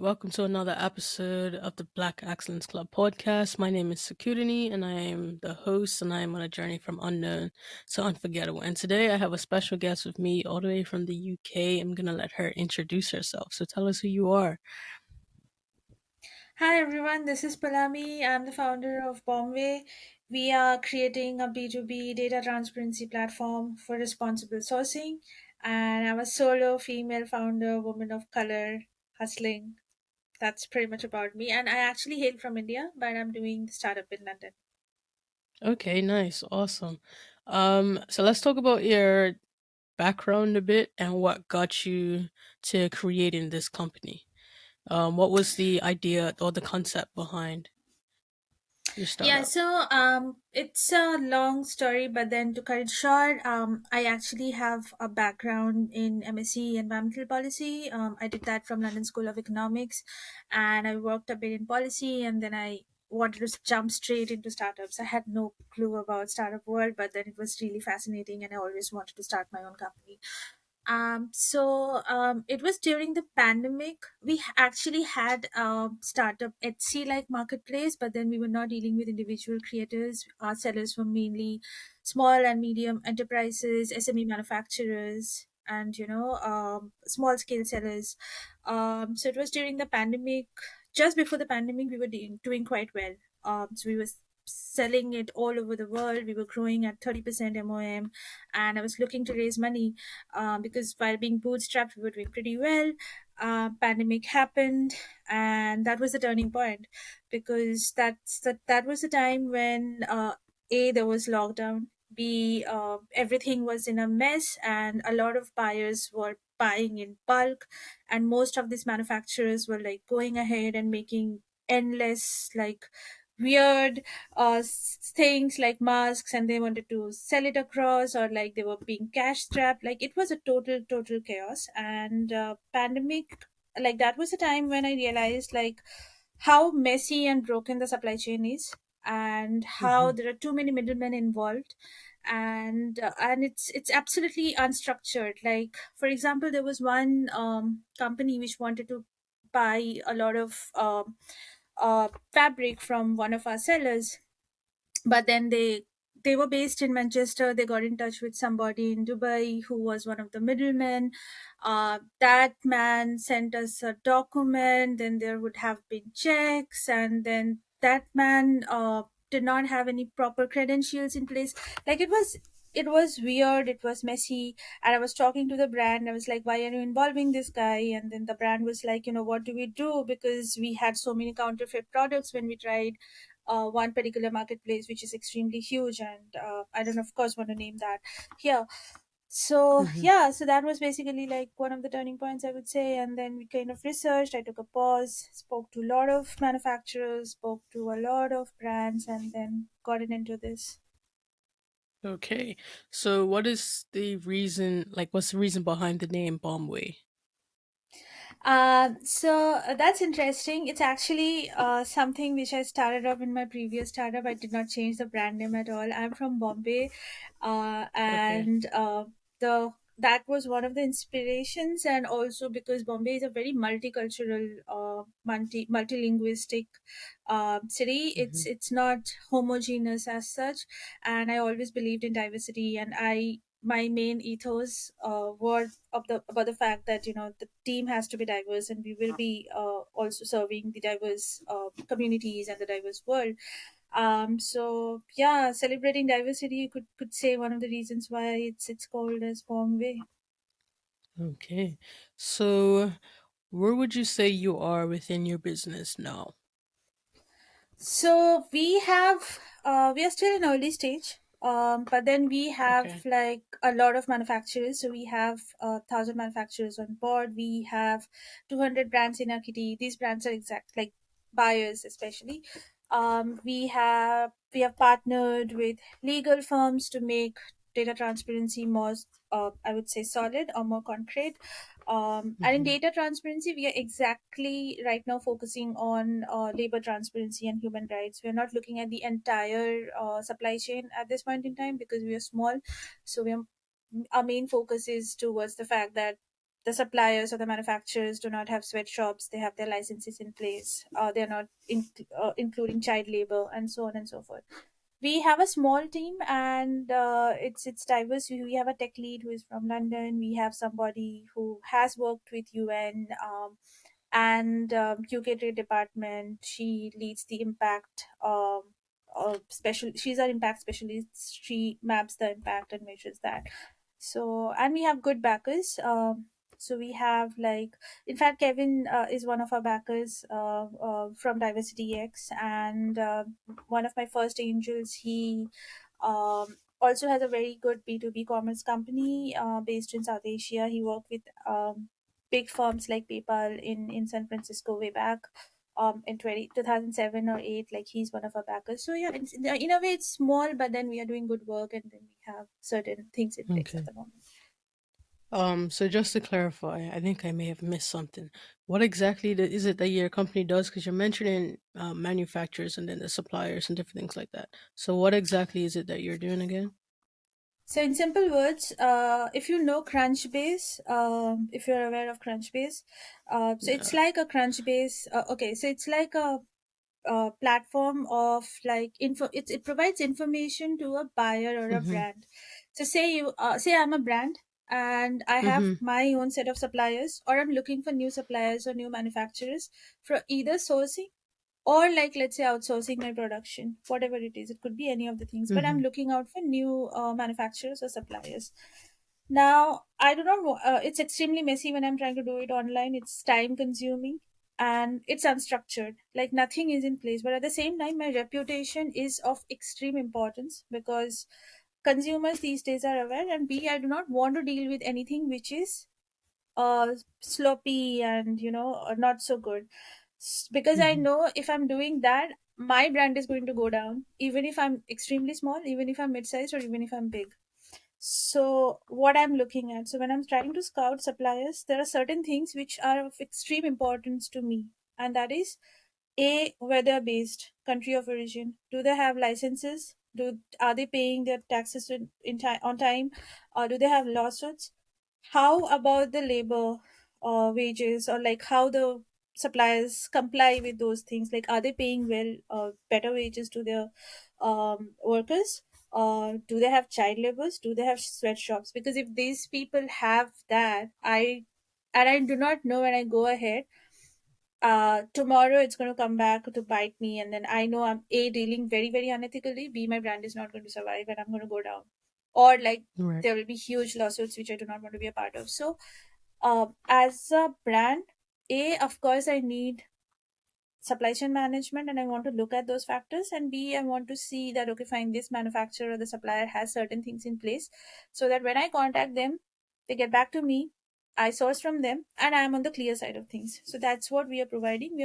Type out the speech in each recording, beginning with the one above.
Welcome to another episode of the Black Excellence Club podcast. My name is Security and I am the host, and I am on a journey from unknown to unforgettable. And today I have a special guest with me all the way from the UK. I'm going to let her introduce herself. So tell us who you are. Hi everyone, this is Poulami. I'm the founder of Bombay. We are creating a B2B data transparency platform for responsible sourcing. And I'm a solo female founder, woman of color, hustling. That's pretty much about me. And I actually hail from India, but I'm doing the startup in London. Okay, nice. Awesome. So let's talk about your background a bit and what got you to creating this company. What was the idea or the concept behind your Yeah, startup? so it's a long story, but then to cut it short, I actually have a background in MSc Environmental Policy. I did that from London School of Economics, and I worked a bit in policy, and then I wanted to jump straight into startups. I had no clue about startup world, but then it was really fascinating, and I always wanted to start my own company. It was during the pandemic. We actually had a startup Etsy like marketplace, but then we were not dealing with individual creators. Our sellers were mainly small and medium enterprises, SME manufacturers, and small scale sellers. So it was during the pandemic. Just before the pandemic, we were doing quite well. So we were selling it all over the world. We were growing at 30% MOM, and I was looking to raise money because while being bootstrapped, we were doing pretty well. Pandemic happened, and that was the turning point because that was the time when a there was lockdown. B everything was in a mess, and a lot of buyers were buying in bulk, and most of these manufacturers were like going ahead and making endless like weird things like masks, and they wanted to sell it across, or like they were being cash strapped. Like it was a total chaos. And pandemic, like that was a time when I realized like how messy and broken the supply chain is, and how Hmm. there are too many middlemen involved, and it's absolutely unstructured. Like for example, there was one company which wanted to buy a lot of fabric from one of our sellers, but then they were based in Manchester. They got in touch with somebody in Dubai who was one of the middlemen. That man sent us a document, then there would have been checks, and then that man did not have any proper credentials in place. Like it was weird, it was messy. And I was talking to the brand. I was like, why are you involving this guy? And then the brand was like, what do we do? Because we had so many counterfeit products when we tried one particular marketplace, which is extremely huge. And I don't, of course, want to name that here. So Hmm. yeah, so that was basically like one of the turning points, I would say. And then we kind of researched. I took a pause, spoke to a lot of manufacturers, spoke to a lot of brands, and then got it into this. Okay. So what is the reason, like, what's the reason behind the name Bombway? That's interesting. It's actually something which I started off in my previous startup. I did not change the brand name at all. I'm from Bombay, Okay. and the that was one of the inspirations, and also because Bombay is a very multicultural, multilinguistic city. Hmm. It's not homogeneous as such, and I always believed in diversity. And I my main ethos were about the fact that the team has to be diverse, and we will be also serving the diverse communities and the diverse world. So yeah, celebrating diversity, you could say one of the reasons why it's called as Bombay. Okay. So where would you say you are within your business now? So we are still in early stage, but then we have Okay. like a lot of manufacturers. So we have 1,000 manufacturers on board. We have 200 brands in our kitty. These brands are exact like buyers, especially. We have partnered with legal firms to make data transparency more, I would say, solid or more concrete. And in Hmm. data transparency, we are exactly right now focusing on labor transparency and human rights. We are not looking at the entire supply chain at this point in time because we are small. So our main focus is towards the fact that the suppliers or the manufacturers do not have sweatshops, they have their licenses in place, they're not including child labor, and so on and so forth. We have a small team, and it's diverse. We have a tech lead who is from London. We have somebody who has worked with UN, and UK Trade Department. She leads the impact special. She's our impact specialist. She maps the impact and measures that. So, and we have good backers. So we have, like, in fact, Kevin is one of our backers from Diversity X, and one of my first angels. He also has a very good B2B commerce company based in South Asia. He worked with big firms like PayPal in San Francisco way back in 2007 or 8. Like, he's one of our backers. So yeah, in a way it's small, but then we are doing good work, and then we have certain things in place at Okay. the moment. So just to clarify, I think I may have missed something. What exactly is it that your company does? Because you're mentioning manufacturers and then the suppliers and different things like that. So what exactly is it that you're doing again? So in simple words, if you know Crunchbase, if you're aware of Crunchbase, so it's No. like a Crunchbase. Okay, so it's like a platform of, like, it provides information to a buyer or a Mm-hmm. brand. So say I'm a brand, and I have Mm-hmm. my own set of suppliers, or I'm looking for new suppliers or new manufacturers for either sourcing, or, like, let's say, outsourcing my production, whatever it is. It could be any of the things, but I'm Mm-hmm. looking out for new manufacturers or suppliers. Now, I do not it's extremely messy when I'm trying to do it online. It's time consuming, and it's unstructured, like nothing is in place. But at the same time, my reputation is of extreme importance, because consumers these days are aware, and I do not want to deal with anything which is sloppy and, not so good. Because I Mm-hmm. know if I'm doing that, my brand is going to go down, even if I'm extremely small, even if I'm mid-sized, or even if I'm big. So what I'm looking at, so when I'm trying to scout suppliers, there are certain things which are of extreme importance to me, and that is, a, where they're based, country of origin. Do they have licenses? Are they paying their taxes on time? Or do they have lawsuits? How about the labor wages, or, like, how the suppliers comply with those things? Like, are they paying well, better wages to their workers? Do they have child laborers? Do they have sweatshops? Because if these people have that, I do not know, when I go ahead, tomorrow it's going to come back to bite me, and then I know I'm a dealing very, very unethically, b, my brand is not going to survive, and I'm going to go down, or, like, Right. there will be huge lawsuits which I do not want to be a part of. So as a brand, a, of course, I need supply chain management, and I want to look at those factors, and b, I want to see that, okay, fine, this manufacturer or the supplier has certain things in place, so that when I contact them, they get back to me, I source from them, and I am on the clear side of things. So that's what we are providing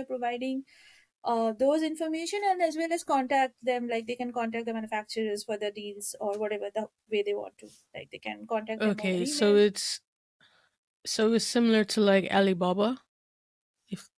those information, and as well as contact them, like they can contact the manufacturers for the deals, or whatever the way they want to, like they can contact them over Okay, email. so it's similar to like Alibaba. If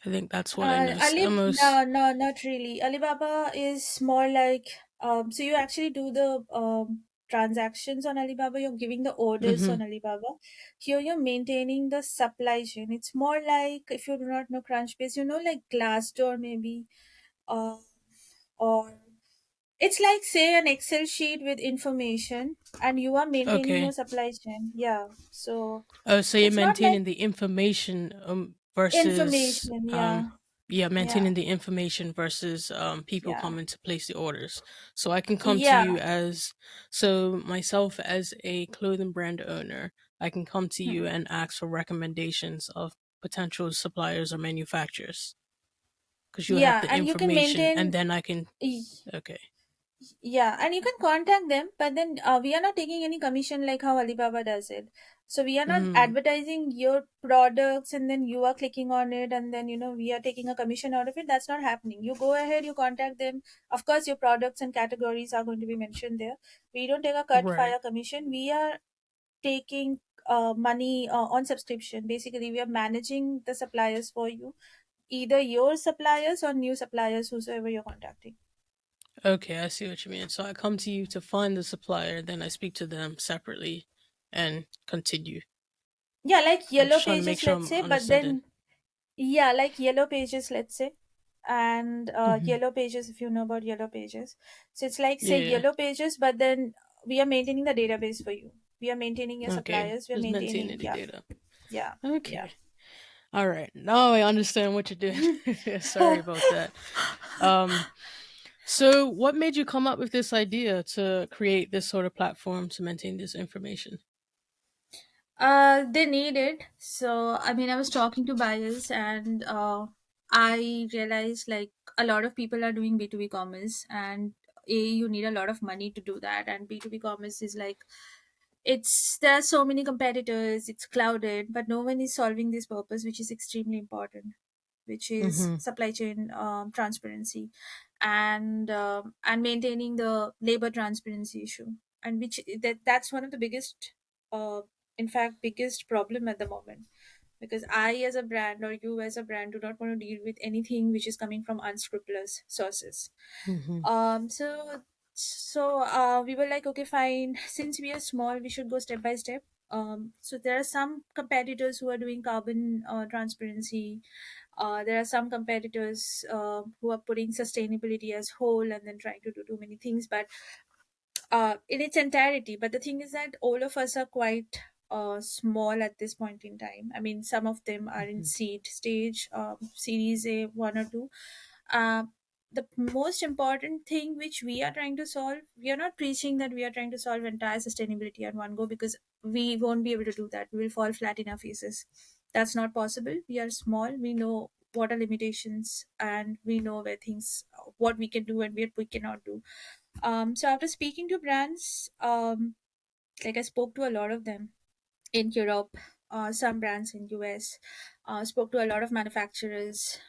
I think that's what I know. It's almost. No, no, not really. Alibaba is more like, so you actually do the transactions on Alibaba. You're giving the orders Mm-hmm. on Alibaba. Here you're maintaining the supply chain. It's more like, if you do not know Crunchbase, like Glassdoor maybe, uh, or it's like, say, an Excel sheet with information, and you are maintaining your Okay. supply chain. Yeah. So So you're it's not like maintaining the information versus information. Yeah. yeah, Yeah. maintaining the information versus people Yeah. coming to place the orders. So I can come to Yeah. you as so myself as a clothing brand owner, I can come to you Hmm. and ask for recommendations of potential suppliers or manufacturers because you have Yeah, the and you can information and maintain. then I can y- okay. Yeah, and you can contact them, but then we are not taking any commission like how Alibaba does it. So we are not Mm, advertising your products, and then you are clicking on it, and then we are taking a commission out of it. That's not happening. You go ahead, you contact them. Of course, your products and categories are going to be mentioned there. We don't take a cut right. via commission. We are taking money on subscription. Basically, we are managing the suppliers for you, either your suppliers or new suppliers, whosoever you're contacting. Okay, I see what you mean. So I come to you to find the supplier, then I speak to them separately and continue. Yeah, like I'm yellow just trying to make pages, sure let's I'm say, but understanding. then yeah, like yellow pages, let's say. And Hmm. yellow pages, if you know about yellow pages, so it's like say Yeah. yellow pages, but then we are maintaining the database for you. We are maintaining your Okay. suppliers. We are Just maintaining, maintaining the yeah, data. yeah, yeah. Okay. All right. Now I understand what you're doing. Sorry about that. Um, so what made you come up with this idea to create this sort of platform to maintain this information? They need it. So, I mean, I was talking to buyers and I realized like a lot of people are doing B2B commerce, and you need a lot of money to do that. And B2B commerce is like, there are so many competitors, it's clouded, but no one is solving this purpose, which is extremely important, which is Mm-hmm. supply chain transparency and maintaining the labor transparency issue, and that's one of the biggest uh, in fact biggest problem at the moment, because I as a brand or you as a brand do not want to deal with anything which is coming from unscrupulous sources. Mm-hmm. So we were like, okay, fine, since we are small we should go step by step. So there are some competitors who are doing carbon transparency. There are some competitors who are putting sustainability as whole and then trying to do too many things, but in its entirety. But the thing is that all of us are quite small at this point in time. I mean, some of them are in Mm-hmm. seed stage, series A, one or two. Uh, the most important thing which we are trying to solve, we are not preaching that we are trying to solve entire sustainability at one go, because we won't be able to do that. We will fall flat in our faces. That's not possible. We are small. We know what are limitations, and we know where things, what we can do and what we cannot do. So after speaking to brands, like I spoke to a lot of them in Europe, some brands in US, spoke to a lot of manufacturers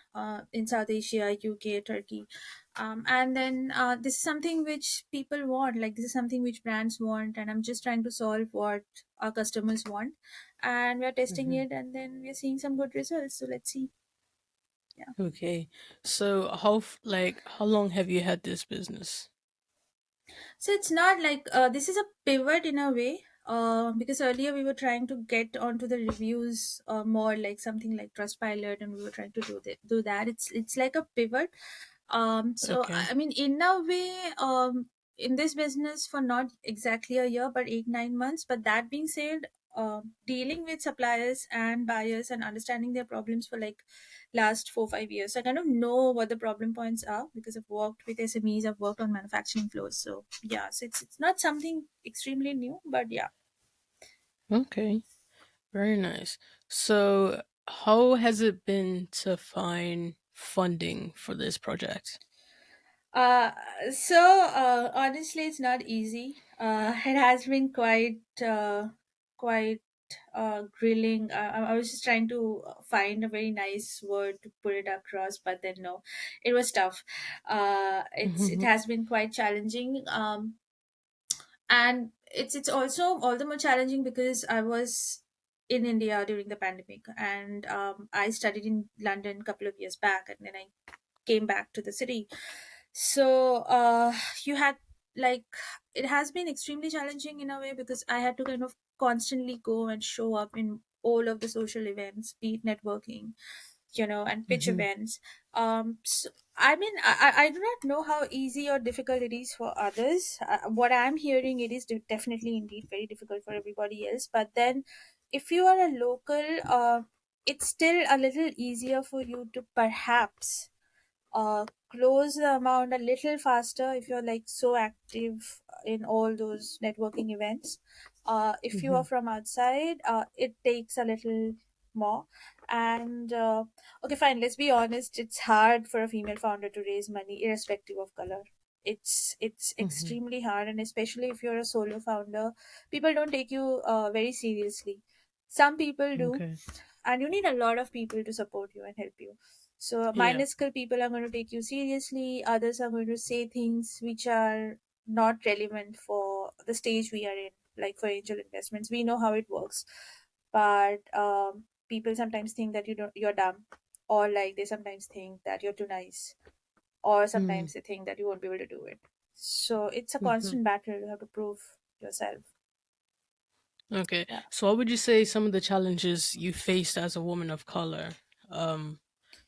in South Asia, UK, Turkey, and then this is something which people want. Like this is something which brands want, and I'm just trying to solve what our customers want, and we're testing Mm-hmm. it, and then we're seeing some good results. So let's see. Yeah. Okay. So how long have you had this business? So it's not like this is a pivot in a way, because earlier we were trying to get onto the reviews more, like something like Trustpilot, and we were trying to do that. It's like a pivot. So Okay. I mean, in a way, in this business for not exactly a year, but 8 9 months. But that being said, dealing with suppliers and buyers and understanding their problems for like last 4 5 years. I kind of know what the problem points are because I've worked with SMEs, I've worked on manufacturing floors. So yeah, so it's not something extremely new, but yeah. Okay. Very nice. So how has it been to find funding for this project? Uh, so honestly, it's not easy. It has been quite grilling. I was just trying to find a very nice word to put it across, but then no, it was tough. It Mm-hmm. has been quite challenging. And it's also all the more challenging because I was in India during the pandemic, and I studied in London a couple of years back, and then I came back to the city. So you had like it has been extremely challenging in a way because I had to kind of constantly go and show up in all of the social events, be it networking, and pitch Mm-hmm. events. So, I mean, I do not know how easy or difficult it is for others. What I'm hearing, it is definitely indeed very difficult for everybody else. But then, if you are a local, it's still a little easier for you to perhaps close the amount a little faster if you're like so active in all those networking events. If you Mm-hmm. are from outside, it takes a little more. And okay, fine, let's be honest, it's hard for a female founder to raise money irrespective of color. It's Mm-hmm. extremely hard, and especially if you're a solo founder, people don't take you very seriously. Some people do, Okay. and you need a lot of people to support you and help you. So Yeah. minuscule people are going to take you seriously, others are going to say things which are not relevant for the stage we are in. Like for angel investments, we know how it works, but people sometimes think that you're dumb, or like they sometimes think that you're too nice, or sometimes they think that you won't be able to do it. So it's a Mm-hmm. constant battle. You have to prove yourself. Okay. Yeah. So what would you say some of the challenges you faced as a woman of color,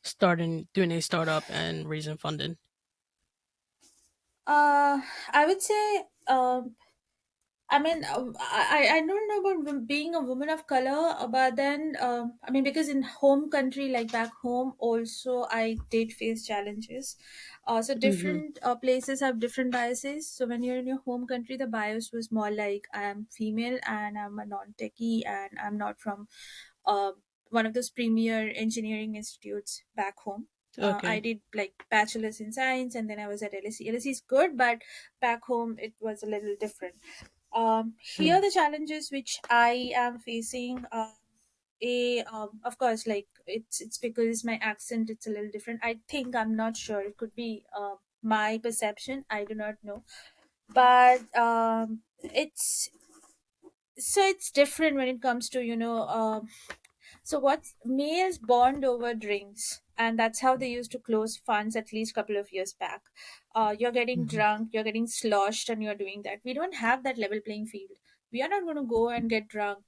starting doing a startup and raising funding? Uh, I would say, I mean, I don't know about being a woman of color, but then, I mean, because in home country, like back home, also I did face challenges. So Mm-hmm. different places have different biases. So when you're in your home country, the bias was more like I am female and I'm a non-techie and I'm not from uh, one of those premier engineering institutes back home. I Okay. did like bachelor's in science and then I was at LSE. LSE is good, but back home it was a little different. Here Mm. the challenges which I am facing, of course, like it's because my accent it's a little different. I think I'm not sure. It could be my perception. I do not know, but it's different when it comes to so what males bond over drinks, and that's how they used to close funds at least couple of years back. You're getting Mm-hmm. drunk, you're getting sloshed, and you're doing that. We don't have that level playing field. We are not going to go and get drunk,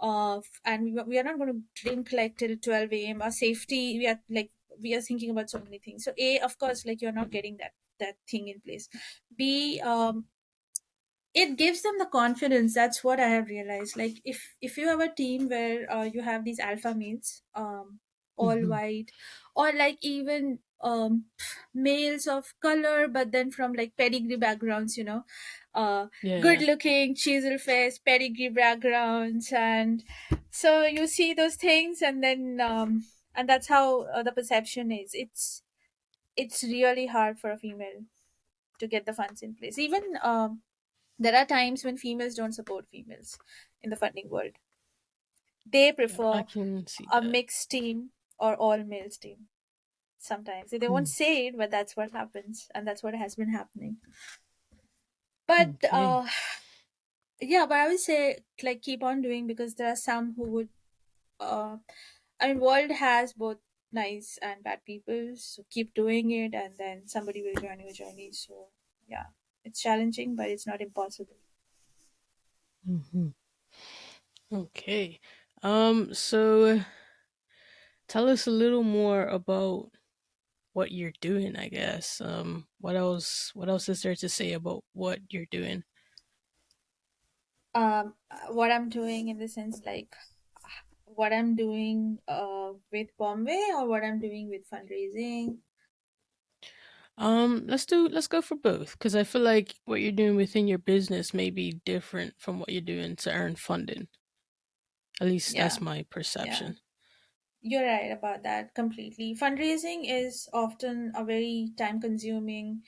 and we are not going to drink like till 12 a.m. Our safety, we are thinking about so many things. So a, of course, like you're not getting that thing in place. B, it gives them the confidence. That's what I have realized. Like if you have a team where you have these alpha males, all Mm-hmm. white, or like even males of color but then from like pedigree backgrounds, uh good Yeah. looking chisel face pedigree backgrounds, and so you see those things, and then and that's how the perception is. It's really hard for a female to get the funds in place. Even there are times when females don't support females in the funding world. They Yeah. I prefer can see a that. mixed team or all males team. Sometimes they won't Mm. say it, but that's what happens, and that's what has been happening. But Okay. yeah, but I would say like keep on doing, because there are some who would. I mean, world has both nice and bad people, so keep doing it, and then somebody will join your journey. So yeah, it's challenging, but it's not impossible. Mm-hmm. Okay. So tell us a little more about what you're doing, I guess. What else is there to say about what you're doing? What I'm doing in the sense like what I'm doing with Bombay or what I'm doing with fundraising. Let's go for both because I feel like what you're doing within your business may be different from what you're doing to earn funding. At least that's Yeah, my yeah. perception. You're right about that completely. Fundraising is often a very time consuming,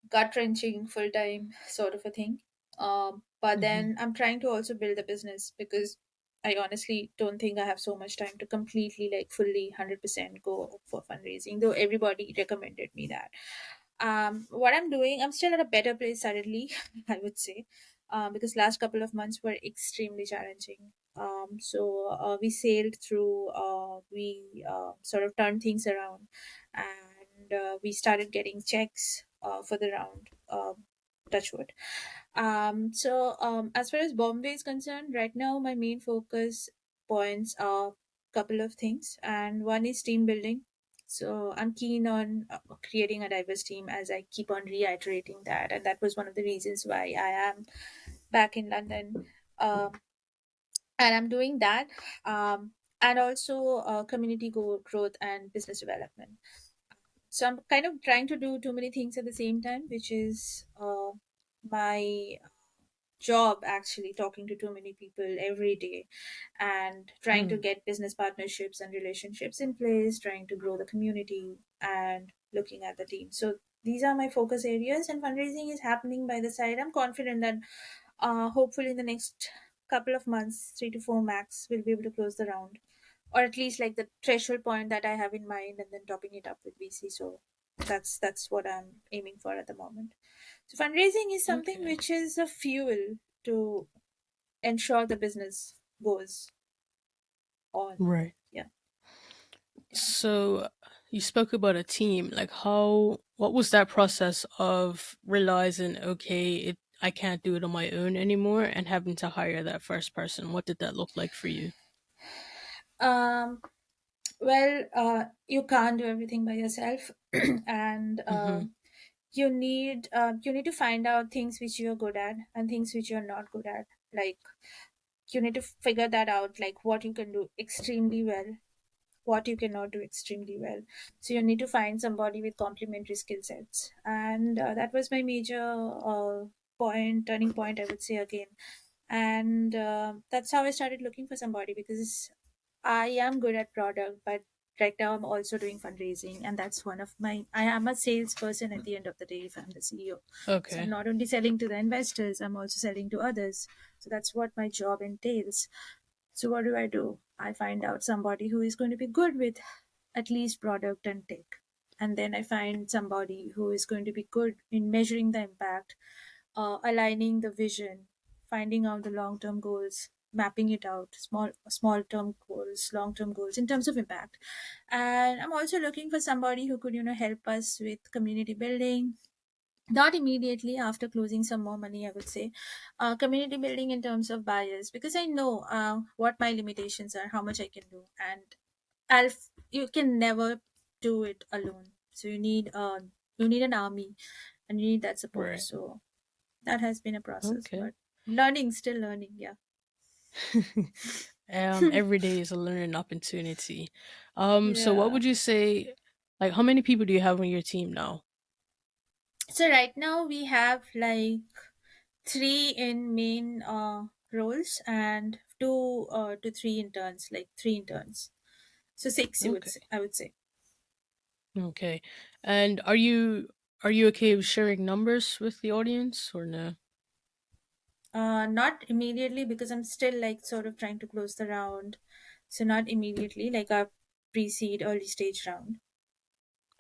gut wrenching, full time sort of a thing. But Hmm. then I'm trying to also build a business because I honestly don't think I have so much time to completely, like, fully 100% go for fundraising, though everybody recommended me that. What I'm doing, I'm still at a better place suddenly, I would say, because last couple of months were extremely challenging. So we sailed through, we sort of turned things around, and we started getting checks for the round. Touchwood. So as far as Bombay is concerned, right now my main focus points are couple of things, and one is team building. So I'm keen on creating a diverse team, as I keep on reiterating that, and that was one of the reasons why I am back in London. Um, and I'm doing that, and also community growth and business development. So I'm kind of trying to do too many things at the same time, which is my job, actually talking to too many people every day and trying to Hmm. get business partnerships and relationships in place, trying to grow the community and looking at the team. So these are my focus areas, and fundraising is happening by the side. I'm confident that hopefully in the next couple of months, 3 to 4 max, we'll be able to close the round, or at least like the threshold point that I have in mind, and then topping it up with VC. So that's what I'm aiming for at the moment. So fundraising is something Okay. which is a fuel to ensure the business goes on. Right. Yeah, yeah. So you spoke about a team. Like what was that process of realizing, okay, I can't do it on my own anymore and having to hire that first person? What did that look like for you? Um, you can't do everything by yourself, and Mhm. you need to find out things which you're good at and things which you're not good at. Like, you need to figure that out, like what you can do extremely well, what you cannot do extremely well. So you need to find somebody with complementary skill sets, and that was my major turning point, I would say again. And that's how I started looking for somebody, because I am good at product, but right now I'm also doing fundraising, and that's one of my. I am a salesperson at the end of the day if I'm the CEO. So I'm Okay. not only selling to the investors, I'm also selling to others. So that's what my job entails. So what do? I find out somebody who is going to be good with at least product and tech. And then I find somebody who is going to be good in measuring the impact, aligning the vision, finding out the long term goals, mapping it out, small term goals, long term goals in terms of impact. And I'm also looking for somebody who could, help us with community building, not immediately after closing some more money, I would say. Community building in terms of buyers, because I know what my limitations are, how much I can do, and you can never do it alone. So you need an army, and you need that support. Right. So that has been a process, Okay. but still learning, yeah. Every day is a learning opportunity. So what Yeah. would you say, like, how many people do you have on your team now? So right now we have like three in main roles and two to three interns, like three interns. So six, Okay. I would say. Okay. And are you okay with sharing numbers with the audience or no? Not immediately, because I'm still like sort of trying to close the round. So not immediately, like a pre-seed early stage round.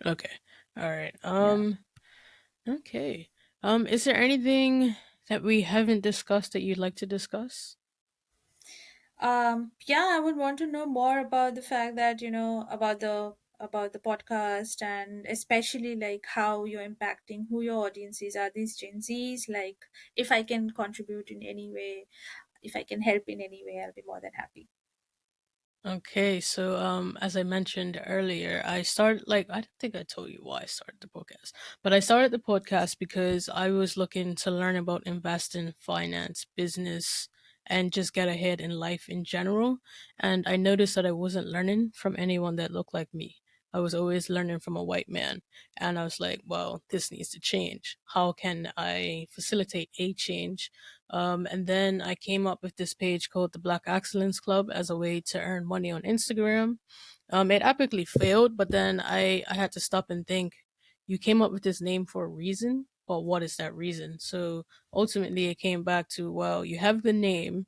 Okay. All right. Yeah. Okay. Is there anything that we haven't discussed that you'd like to discuss? Yeah, I would want to know more about the fact that, about the podcast, and especially like how you're impacting, who your audiences are, these Gen Zs. Like, if I can contribute in any way, if I can help in any way, I'll be more than happy. Okay, so as I mentioned earlier, I started like I don't think I told you why I started the podcast, but I started the podcast because I was looking to learn about investing, finance, business, and just get ahead in life in general. And I noticed that I wasn't learning from anyone that looked like me. I was always learning from a white man, and I was like, well, this needs to change. How can I facilitate a change? And then I came up with this page called the Black Excellence Club as a way to earn money on Instagram. It epically failed, but then I had to stop and think. You came up with this name for a reason, but what is that reason? So ultimately, it came back to, well, you have the name,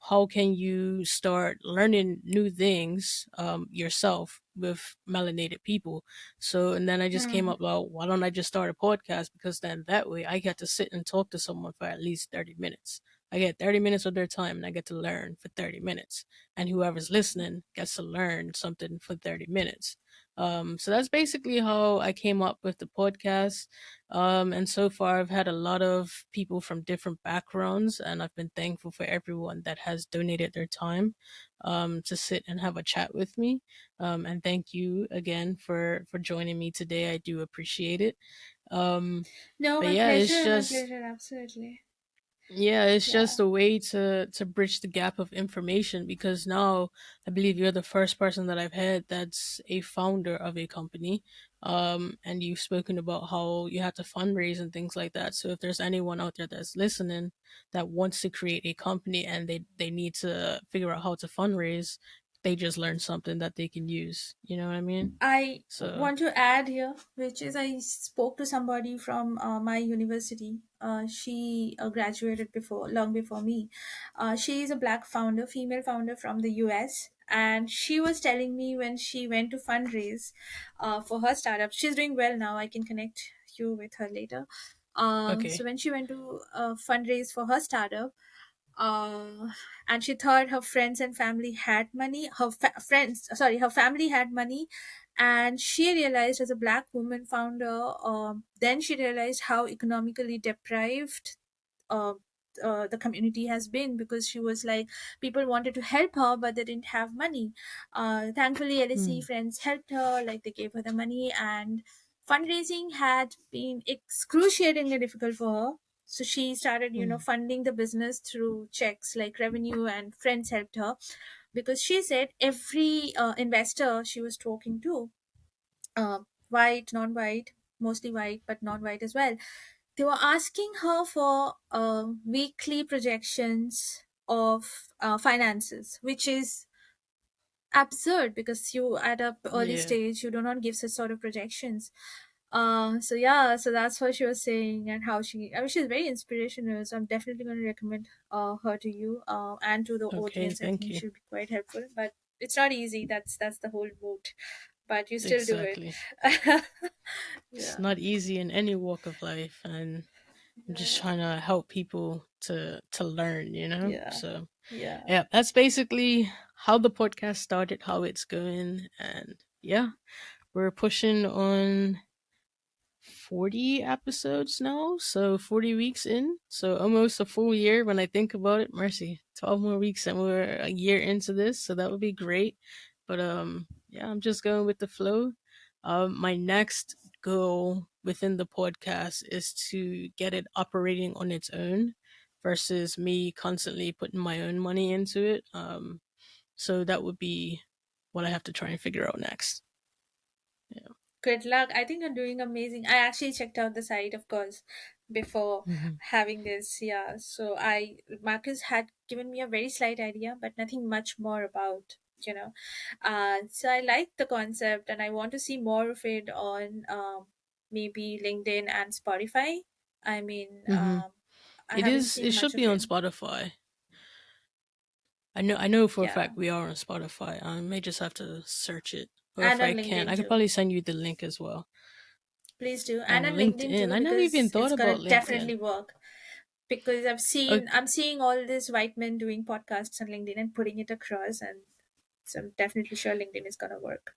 how can you start learning new things yourself with melanated people? So, and then I just came Hmm. up, well, why don't I just start a podcast? Because then that way I get to sit and talk to someone for at least 30 minutes. I get 30 minutes of their time and I get to learn for 30 minutes. And whoever's listening gets to learn something for 30 minutes. So that's basically how I came up with the podcast. And so far, I've had a lot of people from different backgrounds, and I've been thankful for everyone that has donated their time to sit and have a chat with me. And thank you again for joining me today. I do appreciate it. Um, No, but yeah, my pleasure, absolutely. it's Yeah. just a way to bridge the gap of information because now I believe you're the first person that I've had that's a founder of a company. And you've spoken about how you had to fundraise and things like that. So if there's anyone out there that's listening that wants to create a company and they need to figure out how to fundraise, they just learned something that they can use. You know what I mean? I So want to add here, which is I spoke to somebody from my university. She graduated long before me. She is a black founder, female founder from the US. And she was telling me when she went to fundraise for her startup, she's doing well now. I can connect you with her later. So okay. when she went to fundraise for her startup, uh, and she thought her friends and family had money, her family had money, and she realized as a black woman founder, then she realized how economically deprived, the community has been, because she was like, people wanted to help her but they didn't have money. Thankfully LSE Mm, friends helped her, like they gave her the money, and fundraising had been excruciatingly difficult for her. So she started, mm, funding the business through checks, like revenue, and friends helped her, because she said every investor she was talking to, white, non-white, mostly white, but non-white as well, they were asking her for weekly projections of finances, which is absurd, because you at a early yeah. stage you do not give such sort of projections. So yeah, so that's what she was saying, and how I mean, she's very inspirational, so I'm definitely going to recommend her to you, and to the Okay, audience. I thank think you. she'll be quite helpful, but it's not easy. That's the whole mood, but you still do it. Exactly. It's Yeah, not easy in any walk of life, and I'm just yeah, trying to help people to learn, yeah, So yeah. yeah, that's basically how the podcast started, how it's going, and yeah, we're pushing on 40 episodes now, so 40 weeks in, so almost a full year when I think about it. Mercy, 12 more weeks and we're a year into this, so that would be great. But yeah, I'm just going with the flow. My next goal within the podcast is to get it operating on its own versus me constantly putting my own money into it. So that would be what I have to try and figure out next. Yeah. Good luck. I think you're doing amazing. I actually checked out the site, of course, before Mhm. having this. Yeah. So Marcus had given me a very slight idea, but nothing much more about, you know. So I like the concept, and I want to see more of it on maybe LinkedIn and Spotify. I mean, Mhm. I haven't It seen should much be of on it. Spotify. I know for a Yeah. fact we are on Spotify. I may just have to search it. Or And if on I can, LinkedIn I could too. probably send you the link as well. Please do. And And on LinkedIn LinkedIn. too, I never even because thought it's about gonna LinkedIn. definitely work. Because Oh, I'm seeing all these white men doing podcasts on LinkedIn and putting it across, and so I'm definitely sure LinkedIn is gonna work.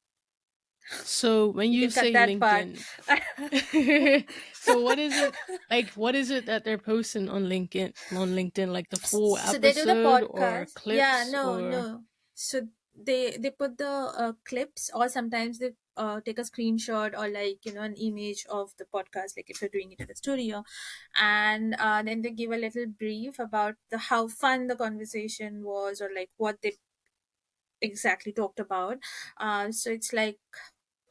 so when You you can cut say that part. LinkedIn, so what is it like? What is it that they're posting on LinkedIn? On LinkedIn, like the full So they do the episode or podcast. Yeah, clips no, or? no. So they put the clips, or sometimes they take a screenshot, or like, an image of the podcast, like if you're doing it at the studio, and then they give a little brief about the how fun the conversation was, or like what they exactly talked about. So it's like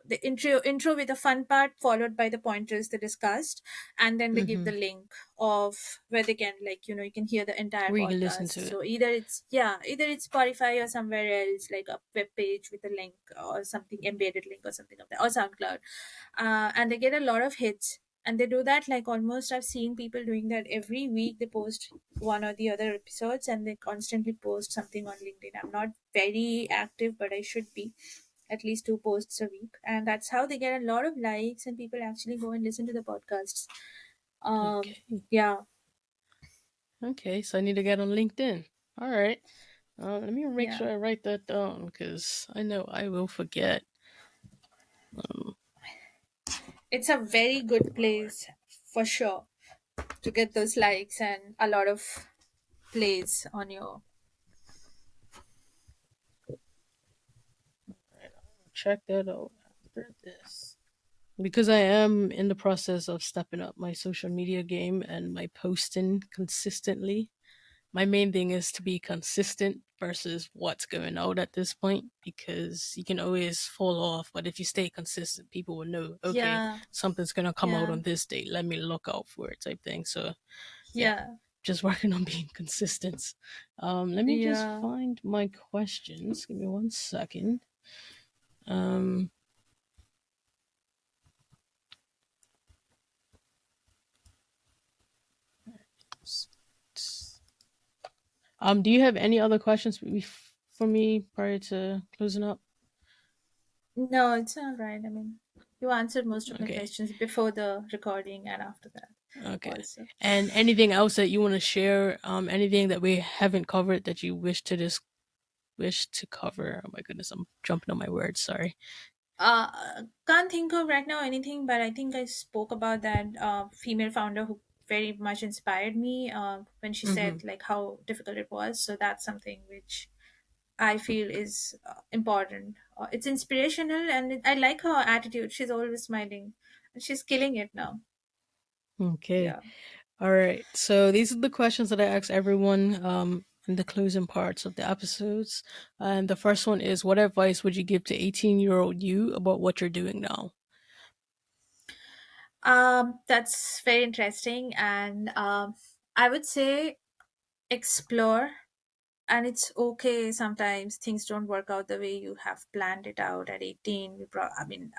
the intro with the fun part, followed by the pointers they discussed, and then they give Mm-hmm. the link of where they can, like, you can hear the entire Where you can listen podcast. to it. So either it's Spotify or somewhere else, like a web page with a link or something, embedded link or something of that, or SoundCloud. And they get a lot of hits, and they do that, like, almost I've seen people doing that every week. They post one or the other episodes, and they constantly post something on LinkedIn. I'm not very active, but I should be at least two posts a week, and that's how they get a lot of likes, and people actually go and listen to the podcasts. Okay. Yeah, Okay. So I need to get on LinkedIn. All right. Let me make yeah, sure I write that down because I know I will forget. Um, it's a very good place for sure to get those likes and a lot of plays on your. right, I'll check that out after this. Because I am in the process of stepping up my social media game and my posting consistently. My main thing is to be consistent versus what's going out at this point because you can always fall off, but if you stay consistent, people will know, okay, Yeah, something's gonna come out yeah, on this date. Let me look out for it type thing. So yeah, yeah, just working on being consistent. Let me just yeah. find my questions. Give me 1 second. Um, do you have any other questions for me prior to closing up? No, it's all right. I mean, you answered most of my Okay, questions before the recording and after that okay. also. And anything else that you want to share? Anything that we haven't covered that you wish to cover? Oh my goodness, I'm jumping on my words. Sorry. Can't think of right now anything, but I think I spoke about that female founder who very much inspired me when she Hmm. said like how difficult it was. So that's something which I feel is important. It's inspirational, and I like her attitude. She's always smiling, and she's killing it now. Okay. Yeah. All right. So these are the questions that I ask everyone in the closing parts of the episodes. And the first one is, what advice would you give to 18-year-old you about what you're doing now? That's very interesting, and I would say explore. And it's okay, sometimes things don't work out the way you have planned it out at 18. I mean,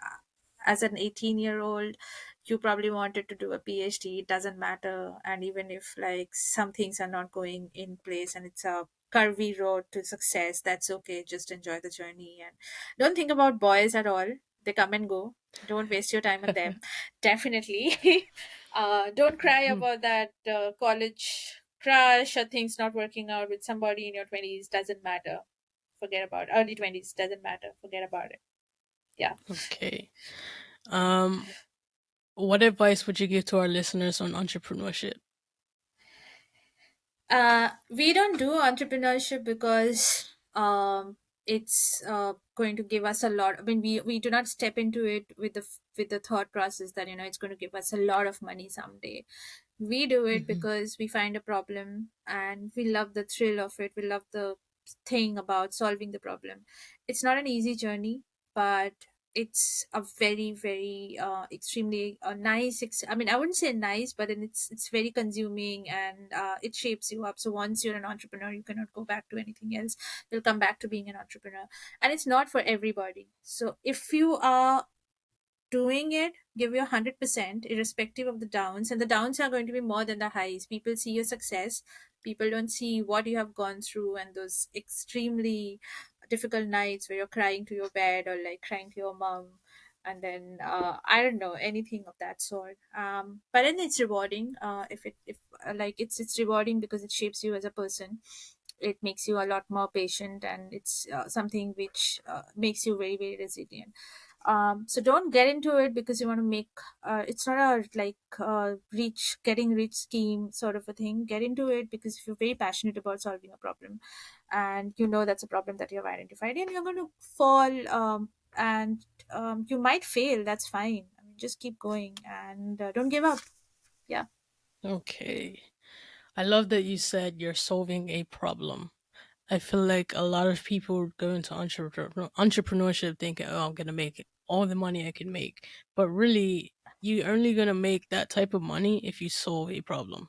as an 18-year-old, you probably wanted to do a PhD. It doesn't matter. And even if like some things are not going in place and it's a curvy road to success, that's okay. Just enjoy the journey and don't think about boys at all. They come and go. Don't waste your time on them. Definitely. Don't cry about that college crush or things not working out with somebody in your 20s. Doesn't matter. Forget about early 20s. Doesn't matter. Forget about it. Yeah. Okay. Um, what advice would you give to our listeners on entrepreneurship? We don't do entrepreneurship because it's going to give us a lot. I mean, we do not step into it with the thought process that it's going to give us a lot of money someday. We do it Hmm. because we find a problem and we love the thrill of it. We love the thing about solving the problem. It's not an easy journey, but it's a very very extremely nice I mean, I wouldn't say nice, but then it's very consuming, and it shapes you up. So once you're an entrepreneur, you cannot go back to anything else. You'll come back to being an entrepreneur, and it's not for everybody. So if you are doing it, give your 100% irrespective of the downs, and the downs are going to be more than the highs. People see your success, people don't see what you have gone through, and those extremely difficult nights where you're crying to your bed or like crying to your mom, and then I don't know, anything of that sort. But then it's rewarding. If like it's rewarding because it shapes you as a person. It makes you a lot more patient, and it's something which makes you very very resilient. So don't get into it because you want to make it's not a like getting rich scheme sort of a thing. Get into it because if you're very passionate about solving a problem, and that's a problem that you have identified, and you're going to fall, and you might fail. That's fine. I mean, just keep going, and don't give up. Yeah. Okay. I love that you said you're solving a problem. I feel like a lot of people go into entrepreneurship thinking, "Oh, I'm gonna make all the money I can make," but really, you're only gonna make that type of money if you solve a problem.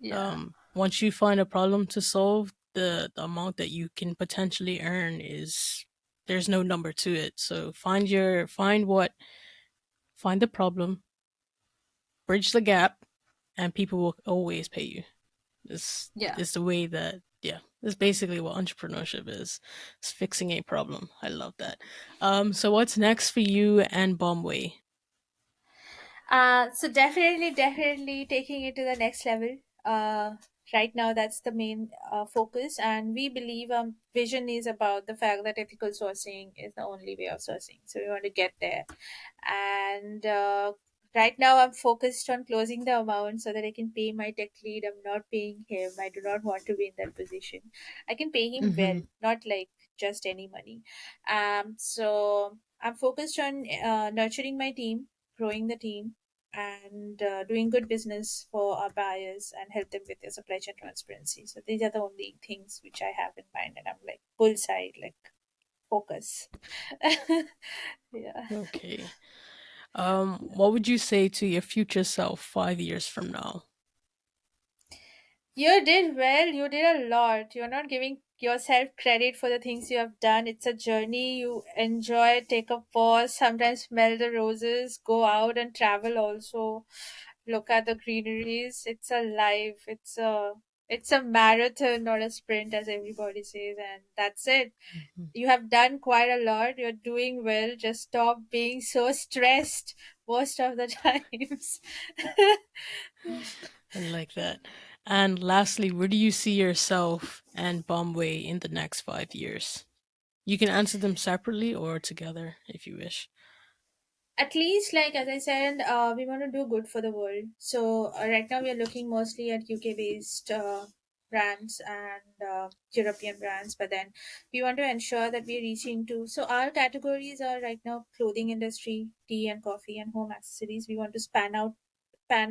Yeah. Once you find a problem to solve, the amount that you can potentially earn is there's no number to it. So find the problem, bridge the gap, and people will always pay you. It's Yeah. it's the way that yeah, it's basically what entrepreneurship is. It's fixing a problem. I love that. So what's next for you and Bombway? So definitely taking it to the next level. Right now, that's the main focus, and we believe vision is about the fact that ethical sourcing is the only way of sourcing. So we want to get there, and right now I'm focused on closing the amount so that I can pay my tech lead. I'm not paying him. I do not want to be in that position. I can pay him well, Hmm. not like just any money. So I'm focused on nurturing my team, growing the team, and doing good business for our buyers and help them with their supply chain transparency. So these are the only things which I have in mind, and I'm like bullseye, like focus. Yeah. Okay. What would you say to your future self 5 years from now? You did well. You did a lot. You're not giving yourself credit for the things you have done. It's a journey. You enjoy, take a pause, sometimes smell the roses, go out and travel also. Look at the greeneries. It's a life. It's a marathon, not a sprint, as everybody says, and that's it. Mhm. You have done quite a lot. You're doing well. Just stop being so stressed most of the times. I like that. And lastly, where do you see yourself and Bombway in the next 5 years? You can answer them separately or together if you wish. At least, like as I said, we want to do good for the world. So right now we are looking mostly at UK based brands and European brands, but then we want to ensure that we're reaching to. So our categories are right now clothing industry, tea and coffee, and home accessories. We want to pan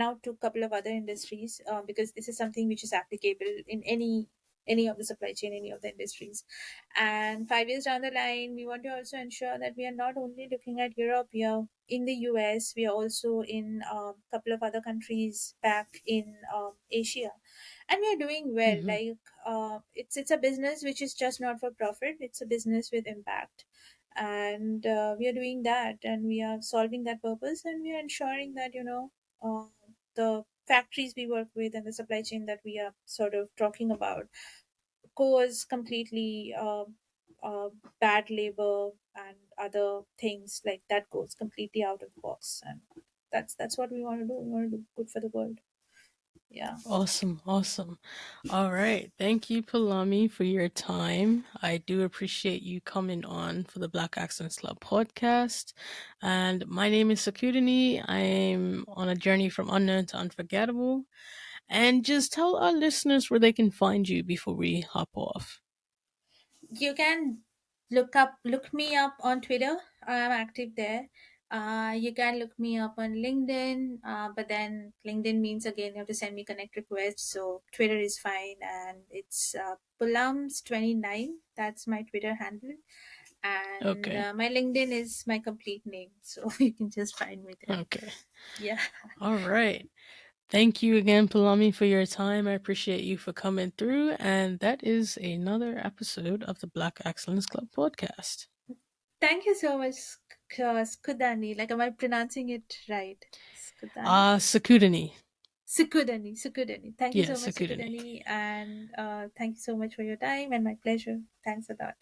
out to a couple of other industries, because this is something which is applicable in any of the supply chain, any of the industries. And 5 years down the line, we want to also ensure that we are not only looking at Europe. We are in the US. We are also in a couple of other countries back in Asia, and we are doing well. Hmm. Like it's a business which is just not for profit. It's a business with impact, and we are doing that, and we are solving that purpose, and we are ensuring that uh, the factories we work with and the supply chain that we are sort of talking about goes completely uh, bad labor and other things like that goes completely out of the box, and that's what we want to do. We want to do good for the world. Yeah. Awesome, awesome. All right. Thank you, Poulami, for your time. I do appreciate you coming on for the Black Accents Club podcast. And my name is Sakudini. I'm on a journey from unknown to unforgettable. And just tell our listeners where they can find you before we hop off. You can look me up on Twitter. I'm active there. You can look me up on LinkedIn, but then LinkedIn means again you have to send me connect requests. So Twitter is fine, and it's Pulams29. That's my Twitter handle, and Okay. my LinkedIn is my complete name, so you can just find me there. Okay. Yeah. All right. Thank you again, Palami, for your time. I appreciate you for coming through. And that is another episode of the Black Excellence Club podcast. Thank you so much, Skudani. Like, am I pronouncing it right? Skudani? Sakudani. Sukudani, Sukudani. Thank you Yeah, so much, Sakudani. Sukudani. And thank you so much for your time and my pleasure. Thanks a lot.